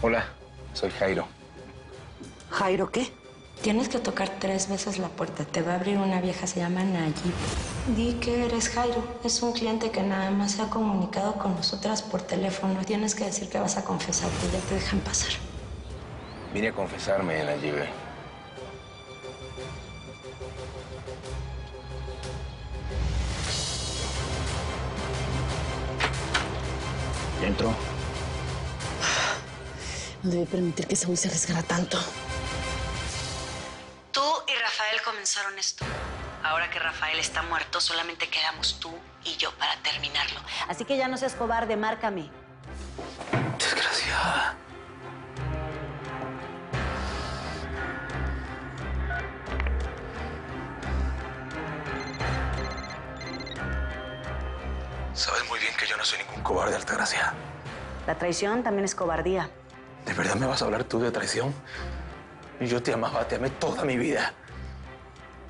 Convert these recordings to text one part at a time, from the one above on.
Hola, soy Jairo. ¿Jairo qué? Tienes que tocar 3 veces la puerta. Te va a abrir una vieja, se llama Nayib. Di que eres Jairo. Es un cliente que nada más se ha comunicado con nosotras por teléfono. Tienes que decir que vas a confesarte. Ya te dejan pasar. Vine a confesarme, Nayib. ¿Ya entró? No debe permitir que Saúl se arriesgara tanto. Tú y Rafael comenzaron esto. Ahora que Rafael está muerto, solamente quedamos tú y yo para terminarlo. Así que ya no seas cobarde, márcame. Desgraciada. Sabes muy bien que yo no soy ningún cobarde, Altagracia. La traición también es cobardía. ¿De verdad me vas a hablar tú de traición? Yo te amaba, te amé toda mi vida.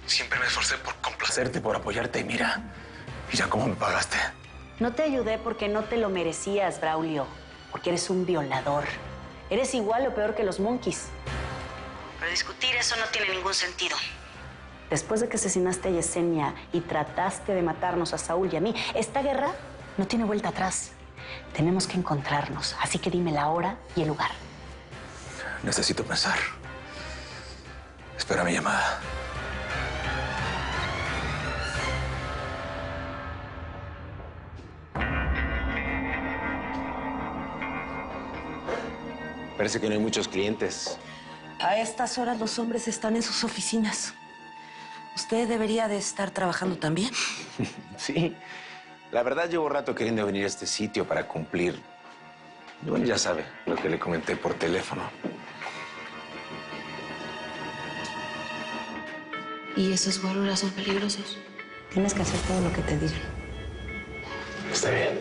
Siempre me esforcé por complacerte, por apoyarte y mira cómo me pagaste. No te ayudé porque no te lo merecías, Braulio. Porque eres un violador. Eres igual o peor que los monkeys. Pero discutir eso no tiene ningún sentido. Después de que asesinaste a Yesenia y trataste de matarnos a Saúl y a mí, esta guerra no tiene vuelta atrás. Tenemos que encontrarnos, así que dime la hora y el lugar. Necesito pensar. Espera mi llamada. Parece que no hay muchos clientes. A estas horas los hombres están en sus oficinas. Usted debería de estar trabajando también. Sí. La verdad, llevo rato queriendo venir a este sitio para cumplir. Bueno, ya sabe lo que le comenté por teléfono. ¿Y esos guaruras son peligrosos? Tienes que hacer todo lo que te digan. Está bien.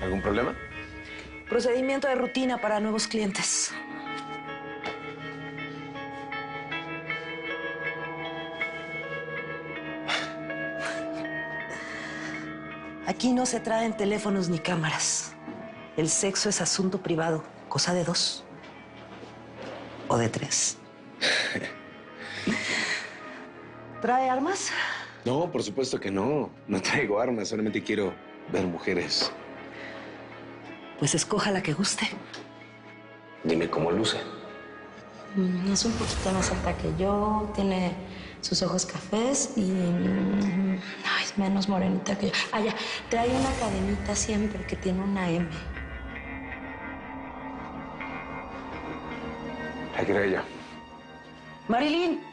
¿Algún problema? Procedimiento de rutina para nuevos clientes. Aquí no se traen teléfonos ni cámaras. El sexo es asunto privado, cosa de 2. O de 3. ¿Trae armas? No, por supuesto que no. No traigo armas, solamente quiero ver mujeres. Pues escoja la que guste. Dime cómo luce. Es un poquito más alta que yo, tiene sus ojos cafés y es menos morenita que yo. Ah, ya, trae una cadenita siempre que tiene una M. ¿A qué era ella? Marilyn.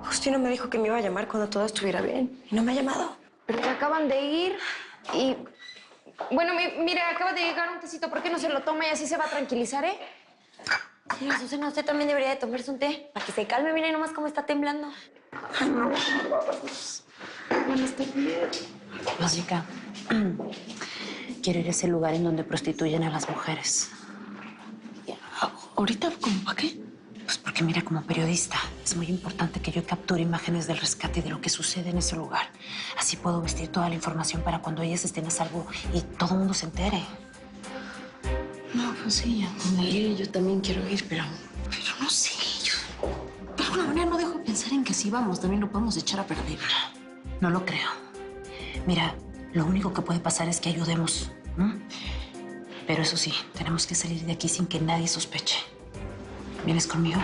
Justino me dijo que me iba a llamar cuando todo estuviera bien. Y no me ha llamado. Pero que acaban de ir y... Bueno, mire, acaba de llegar un tecito. ¿Por qué no se lo toma y así se va a tranquilizar, eh? Mira, Susana, usted también debería de tomarse un té para que se calme. Mire nomás cómo está temblando. Ay, no. Bueno, está bien. Música. Quiero ir a ese lugar en donde prostituyen a las mujeres. ¿Ahorita? ¿Cómo para qué? Pues porque mira, como periodista, es muy importante que yo capture imágenes del rescate y de lo que sucede en ese lugar. Así puedo vestir toda la información para cuando ellas estén a salvo y todo el mundo se entere. No, pues sí, yo también quiero ir, pero no sé. Yo de alguna manera no dejo de pensar en que si vamos también lo podemos echar a perder. No lo creo. Mira, lo único que puede pasar es que ayudemos. Pero eso sí, tenemos que salir de aquí sin que nadie sospeche. ¿Vienes conmigo?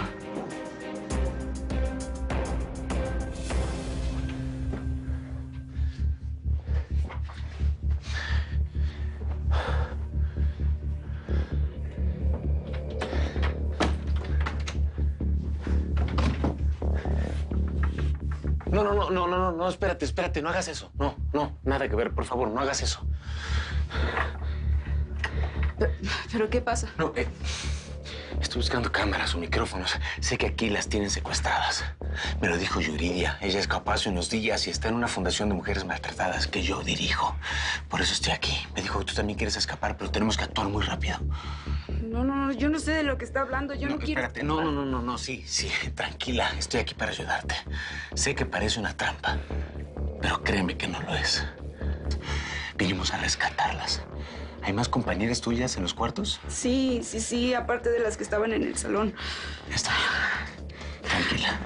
No, espérate, no hagas eso. No, nada que ver, por favor, no hagas eso. ¿Pero qué pasa? No, estoy buscando cámaras o micrófonos. Sé que aquí las tienen secuestradas. Me lo dijo Yuridia. Ella escapó hace unos días y está en una fundación de mujeres maltratadas que yo dirijo. Por eso estoy aquí. Me dijo que tú también quieres escapar, pero tenemos que actuar muy rápido. No, yo no sé de lo que está hablando. Yo no quiero... Espérate. No. Sí. Tranquila. Estoy aquí para ayudarte. Sé que parece una trampa, pero créeme que no lo es. Vinimos a rescatarlas. ¿Hay más compañeras tuyas en los cuartos? Sí, aparte de las que estaban en el salón. Está bien. Tranquila.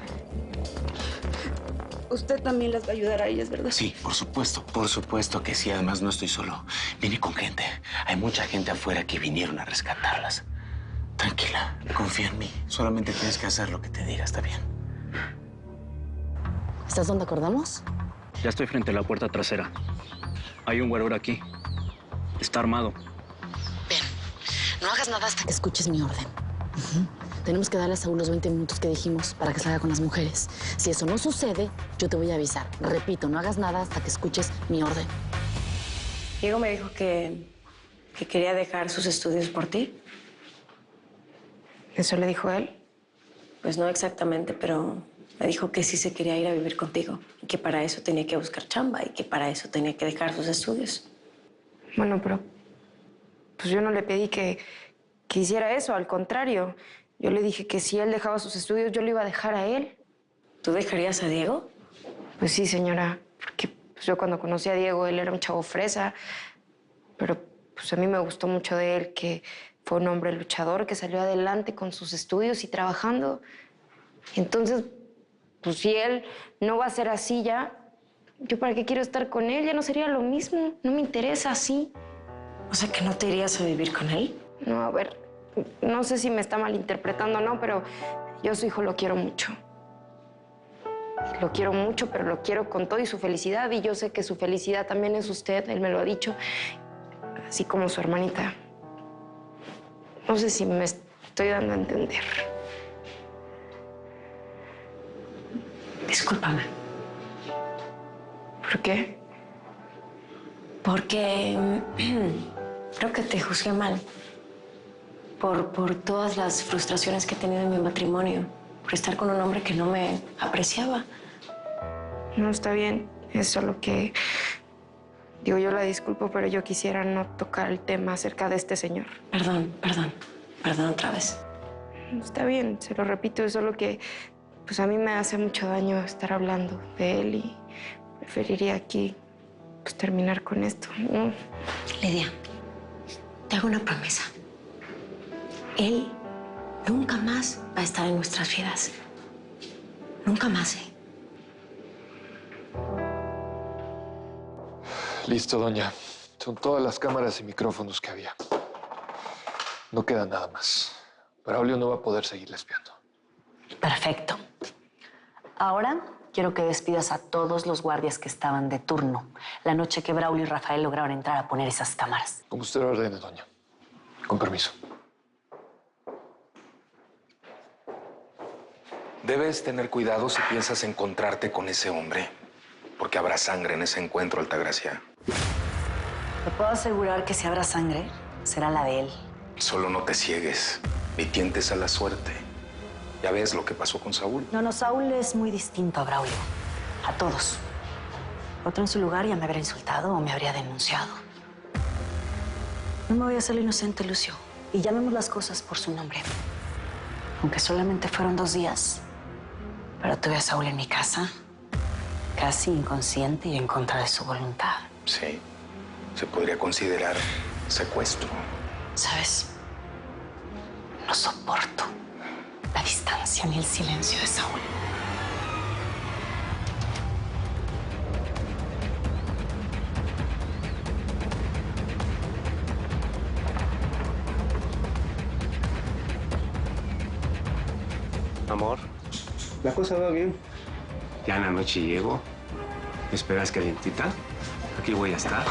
Usted también las va a ayudar a ellas, ¿verdad? Sí, por supuesto que sí. Además, no estoy solo. Vine con gente. Hay mucha gente afuera que vinieron a rescatarlas. Tranquila, confía en mí. Solamente tienes que hacer lo que te diga, ¿está bien? ¿Estás donde acordamos? Ya estoy frente a la puerta trasera. Hay un guarura aquí. Está armado. Ven, no hagas nada hasta que escuches mi orden. Tenemos que darle a Saúl los 20 minutos que dijimos para que salga con las mujeres. Si eso no sucede, yo te voy a avisar. Repito, no hagas nada hasta que escuches mi orden. Diego me dijo que quería dejar sus estudios por ti. ¿Eso le dijo él? Pues no exactamente, pero me dijo que sí se quería ir a vivir contigo y que para eso tenía que buscar chamba y que para eso tenía que dejar sus estudios. Bueno, pero pues yo no le pedí que hiciera eso, al contrario. Yo le dije que si él dejaba sus estudios, yo lo iba a dejar a él. ¿Tú dejarías a Diego? Pues sí, señora, porque pues, yo cuando conocí a Diego, él era un chavo fresa, pero pues a mí me gustó mucho de él, que fue un hombre luchador, que salió adelante con sus estudios y trabajando. Y entonces, pues si él no va a ser así ya, ¿yo para qué quiero estar con él? Ya no sería lo mismo. No me interesa así. O sea, ¿que no te irías a vivir con él? No, a ver, no sé si me está malinterpretando o no, pero yo a su hijo lo quiero mucho. Lo quiero mucho, pero lo quiero con todo y su felicidad. Y yo sé que su felicidad también es usted, él me lo ha dicho, así como su hermanita. No sé si me estoy dando a entender. Discúlpame. ¿Por qué? Porque creo que te juzgué mal. Por todas las frustraciones que he tenido en mi matrimonio. Por estar con un hombre que no me apreciaba. No, está bien. Es solo que... Digo, yo la disculpo, pero yo quisiera no tocar el tema acerca de este señor. Perdón otra vez. Está bien, se lo repito, es solo que pues a mí me hace mucho daño estar hablando de él y preferiría aquí pues, terminar con esto, ¿no? Lidia, te hago una promesa. Él nunca más va a estar en nuestras vidas. Nunca más, ¿eh? Listo, doña. Son todas las cámaras y micrófonos que había. No queda nada más. Braulio no va a poder seguirle espiando. Perfecto. Ahora quiero que despidas a todos los guardias que estaban de turno la noche que Braulio y Rafael lograron entrar a poner esas cámaras. Como usted lo ordene, doña. Con permiso. Debes tener cuidado si piensas encontrarte con ese hombre, porque habrá sangre en ese encuentro, Altagracia. Te puedo asegurar que si habrá sangre, será la de él. Solo no te ciegues, ni tientes a la suerte. Ya ves lo que pasó con Saúl. No, Saúl es muy distinto a Braulio. A todos. Otro en su lugar ya me habría insultado o me habría denunciado. No me voy a hacer la inocente, Lucio. Y llamemos las cosas por su nombre. Aunque solamente fueron 2 días, pero tuve a Saúl en mi casa, casi inconsciente y en contra de su voluntad. Sí, se podría considerar secuestro. ¿Sabes? No soporto la distancia ni el silencio de Saúl. Amor, la cosa va bien. Ya en la noche llego. ¿Me esperas calientita? Aquí voy a estar.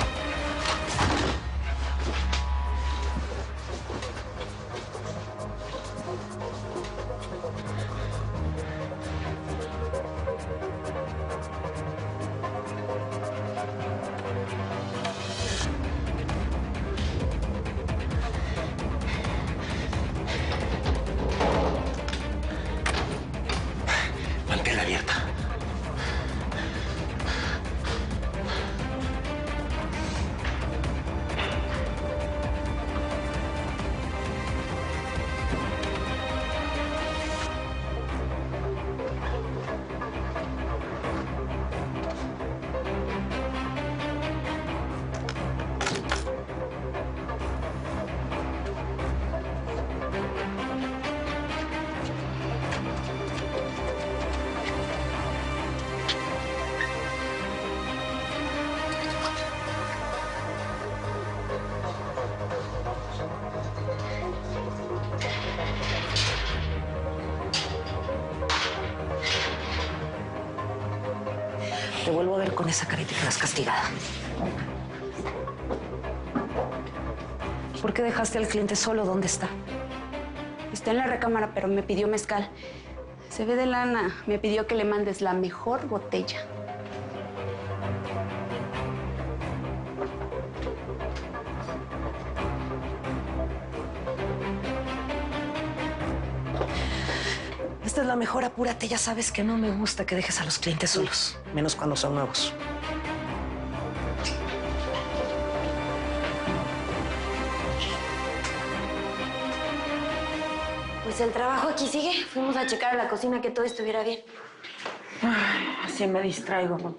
te vuelvo a ver con esa cara y te quedas castigada. ¿Por qué dejaste al cliente solo? ¿Dónde está? Está en la recámara, pero me pidió mezcal. Se ve de lana. Me pidió que le mandes la mejor botella. Esta es la mejor, apúrate. Ya sabes que no me gusta que dejes a los clientes solos, menos cuando son nuevos. Pues el trabajo aquí sigue. Fuimos a checar a la cocina que todo estuviera bien. Ay, así me distraigo.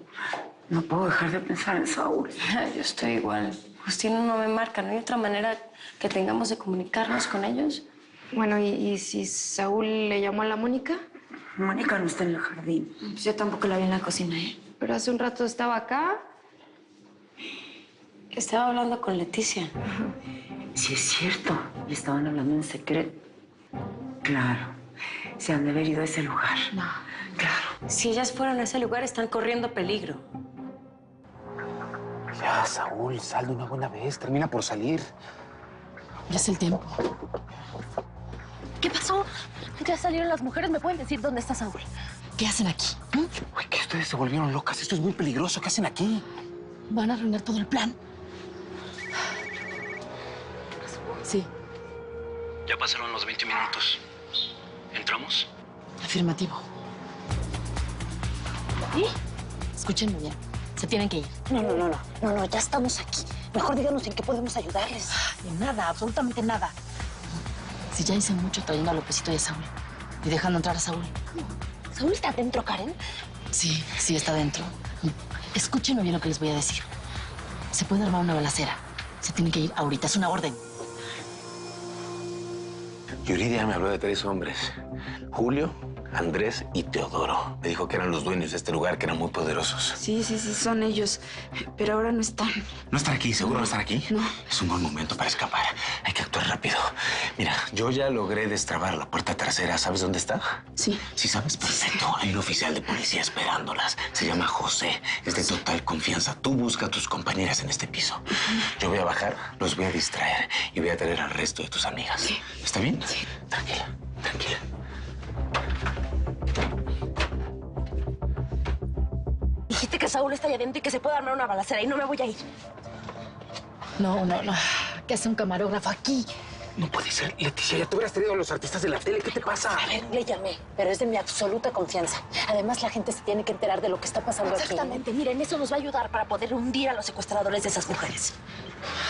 No puedo dejar de pensar en Saúl. Yo estoy igual. Justino no me marca. ¿No hay otra manera que tengamos de comunicarnos con ellos? Bueno, ¿y si Saúl le llamó a la Mónica? Mónica no está en el jardín. Pues yo tampoco la vi en la cocina, ¿eh? Pero hace un rato estaba acá. Estaba hablando con Leticia. Sí, es cierto. Le estaban hablando en secreto. Claro. Se han de haber ido a ese lugar. No. Claro. Si ellas fueron a ese lugar, están corriendo peligro. Ya, Saúl, sal de una buena vez. Termina por salir. Ya es el tiempo. ¿Qué pasó? Ya salieron las mujeres. ¿Me pueden decir dónde está Saúl? ¿Qué hacen aquí? Uy, que ustedes se volvieron locas. Esto es muy peligroso. ¿Qué hacen aquí? Van a arruinar todo el plan. Sí, Ya pasaron los 20 minutos. ¿Entramos? afirmativo. ¿Y? Escúchenme bien. Se tienen que ir. No, ya estamos aquí. Mejor díganos en qué podemos ayudarles. De nada, absolutamente nada. Si ya hice mucho trayendo a Lópezito y a Saúl. Y dejando entrar a Saúl. ¿Saúl está adentro, Karen? Sí, está dentro. Escúchenme bien lo que les voy a decir. Se puede armar una balacera. Se tienen que ir ahorita. Es una orden. Yuridia me habló de 3 hombres. Julio, Andrés y Teodoro. Me dijo que eran los dueños de este lugar, que eran muy poderosos. Sí, son ellos. Pero ahora no están. ¿No están aquí? ¿Seguro no están aquí? No. Es un buen momento para escapar. Hay que actuar rápido. Mira, yo ya logré destrabar la puerta trasera. ¿Sabes dónde está? Sí. ¿Sí sabes? Perfecto. Hay un oficial de policía esperándolas. Se llama José. Es de total confianza. Tú busca a tus compañeras en este piso. Yo voy a bajar, los voy a distraer y voy a traer al resto de tus amigas. Sí. ¿Está bien? Sí. Tranquila. Dijiste que Saúl está allá adentro y que se puede armar una balacera y no me voy a ir. No. ¿Qué hace un camarógrafo aquí? No puede ser, Leticia. Ya te hubieras traído a los artistas de la tele. ¿Qué te pasa? A ver, le llamé, pero es de mi absoluta confianza. Además, la gente se tiene que enterar de lo que está pasando aquí. Exactamente. Miren, eso nos va a ayudar para poder hundir a los secuestradores de esas mujeres.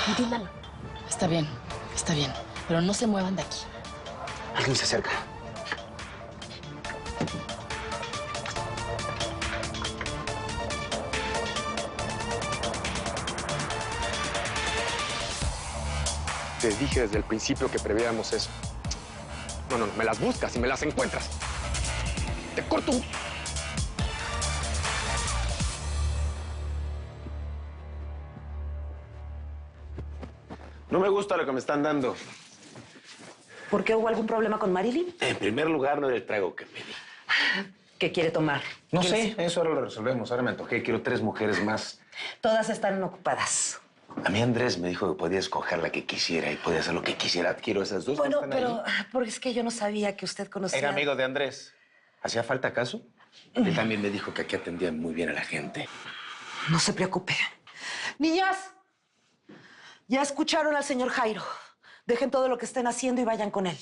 Entiéndanlo. Está bien. Pero no se muevan de aquí. Alguien se acerca. Te dije desde el principio que previéramos eso. No, me las buscas y me las encuentras. Te corto un... No me gusta lo que me están dando. ¿Por qué hubo algún problema con Marilyn? En primer lugar, no era el trago que pedí. ¿Qué quiere tomar? No sé, eso ahora lo resolvemos. Ahora me antojé. Quiero 3 mujeres más. Todas están ocupadas. A mí Andrés me dijo que podía escoger la que quisiera y podía hacer lo que quisiera. Quiero esas 2 Bueno, que están pero ahí. porque es que yo no sabía que usted conocía... Era amigo de Andrés. ¿Hacía falta acaso? Él también me dijo que aquí atendían muy bien a la gente. No se preocupe. Niñas, ya escucharon al señor Jairo. Dejen todo lo que estén haciendo y vayan con él.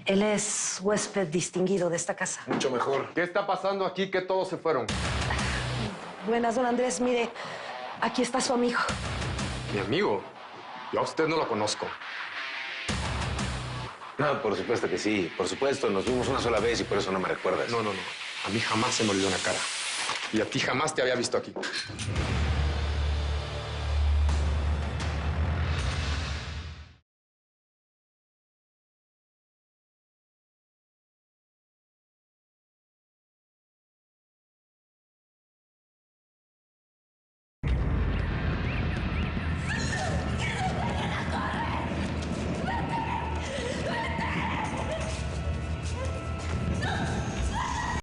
Él es huésped distinguido de esta casa. Mucho mejor. ¿Qué está pasando aquí que todos se fueron? Buenas, don Andrés. Mire, aquí está su amigo. Mi amigo. Yo a usted no lo conozco. No, por supuesto que sí. Por supuesto, nos vimos una sola vez y por eso no me recuerdas. No. A mí jamás se me olvidó una cara. Y a ti jamás te había visto aquí.